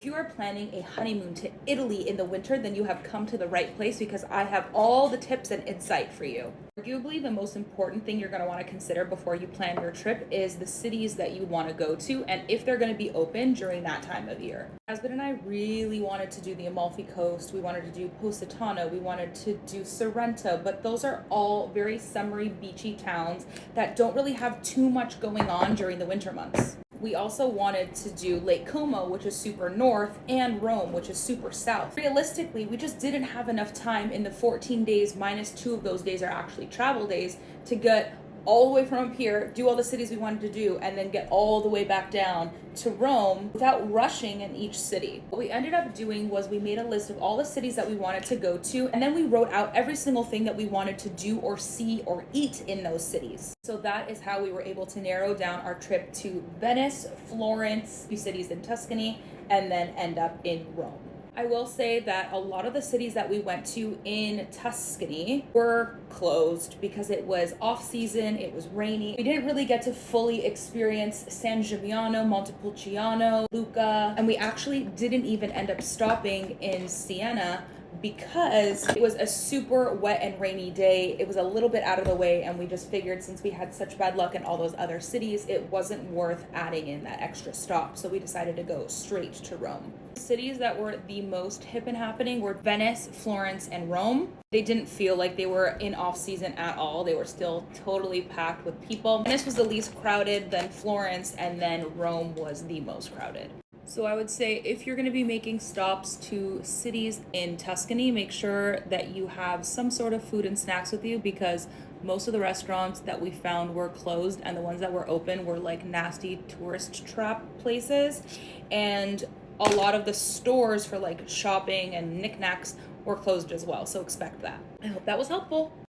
If you are planning a honeymoon to Italy in the winter, then you have come to the right place because I have all the tips and insight for you. Arguably, the most important thing you're going to want to consider before you plan your trip is the cities that you want to go to and if they're going to be open during that time of year. My husband and I really wanted to do the Amalfi Coast. We wanted to do Positano. We wanted to do Sorrento, but those are all very summery, beachy towns that don't really have too much going on during the winter months. We also wanted to do Lake Como, which is super north, and Rome, which is super south. Realistically, we just didn't have enough time in the 14 days, minus 2 of those days are actually travel days, to get all the way from up here, do all the cities we wanted to do, and then get all the way back down to Rome without rushing in each city. What we ended up doing was we made a list of all the cities that we wanted to go to, and then we wrote out every single thing that we wanted to do or see or eat in those cities. So that is how we were able to narrow down our trip to Venice, Florence, 2 cities in Tuscany, and then end up in Rome. I will say that a lot of the cities that we went to in Tuscany were closed because it was off season, it was rainy. We didn't really get to fully experience San Gimignano, Montepulciano, Lucca, and we actually didn't even end up stopping in Siena because it was a super wet and rainy day. It was a little bit out of the way, and we just figured since we had such bad luck in all those other cities, it wasn't worth adding in that extra stop. So we decided to go straight to Rome. Cities that were the most hip and happening were Venice, Florence, and Rome. They didn't feel like they were in off season at all. They were still totally packed with people. Venice was the least crowded, then Florence, and then Rome was the most crowded. So I would say if you're going to be making stops to cities in Tuscany, make sure that you have some sort of food and snacks with you because most of the restaurants that we found were closed and the ones that were open were like nasty tourist trap places. And a lot of the stores for like shopping and knickknacks were closed as well. So expect that. I hope that was helpful.